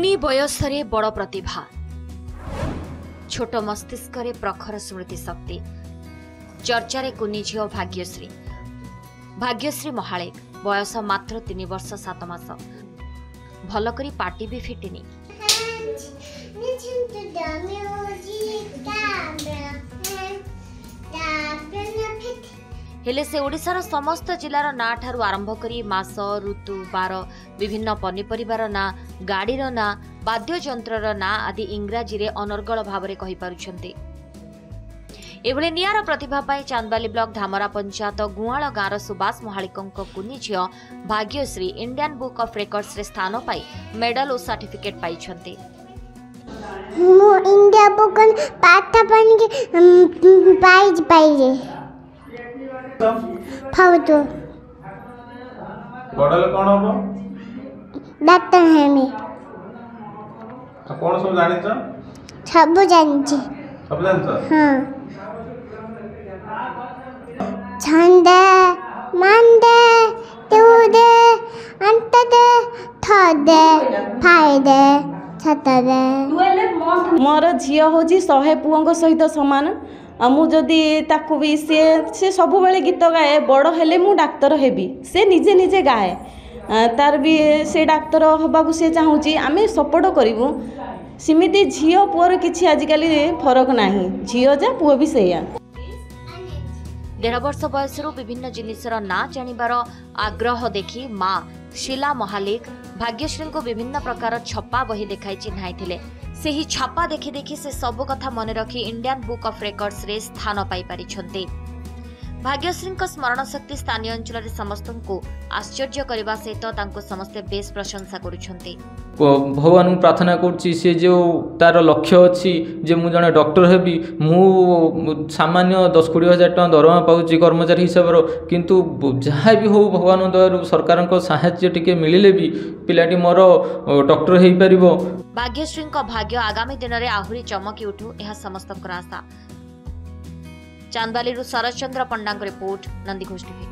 कुनी बयसरे बड़ प्रतिभा छोट मस्तिष्क प्रखर स्मृति शक्ति चर्चारे कुनी झियो भाग्यश्री महाले बयस मात्र 3 वर्ष 7 मास भल करी पार्टी भी फिटिनी हेले से ओडिशार समस्त जिलार ना ठारू आरंभ करी मास ऋतु बार विभिन्न पनीपरिबार ना गाड़ीर ना वाद्य यंत्रर ना आदि इंग्राजी रे अनर्गल भावरे कहि पारुछन्ते। एभले नियार प्रतिभा पाई चांदबाली ब्लॉक धामरा पंचायत गुआळ गाँर सुभाष महालिकंक कुनी झियो Bhagyashree Indian book of records रे स्थान पाई मेडल और सर्टिफिकेट पाइछन्ते। मो इंडिया बुक पाठ पढ़ के प्राइज पाइले फाउतो बडल कोन हो डॉक्टर है मैं कोन सब जानि छ सब जानि छ हां छंद मंद तुदे अंतदे थदे फायदे छतदे मोर झियो होजी 100 पुओं सहित समान मुझे ताकू भी से सब बेले गीत गाए बड़ हेले मु डाक्तर हेबी से निजे निजे गाए तार भी से डाक्तर हबाकू से चाहूँगी आमे सपोर्ट करूँ सिमिति झियो पुअर किछि आजिकल फरक नाही झियो जा पुओ भी सेया 1.5 वर्ष बयसरू विभिन्न जिनिसर ना जानिबार आग्रह देखि माँ शीला महालिक भाग्यश्री को विभिन्न प्रकार छपा बही देखाई चिन्हाइथिले सेही छापा देखि देखि से सब कथा मन रखी इंडियन बुक ऑफ रेकॉर्ड्स रे स्थान पाई पारिछन्ते। भाग्यश्री स्मरण शक्ति स्थानीय अंचल समस्त को आश्चर्य करने सहित समस्ते बेस प्रशंसा करुछन्ते। भगवान प्रार्थना करुच्ची से जो तार लक्ष्य अच्छी जे मु जने डॉक्टर हेबी मु सामान्य 10-20 हजार टका दरमा पाउची कर्मचारी हिसाब रो किंतु जहाँ भी हो भगवान दयारु सरकार को साहाय्य टिके मिलिले भी पिलाटी मोर डॉक्टर हेई परिबो। भाग्यश्री भाग्य आगामी दिन में आहुरी चमकी उठू यह समस्त आशा। चांदबाली शरद चंद्र पंडा रिपोर्ट नंदीघोष टीवी।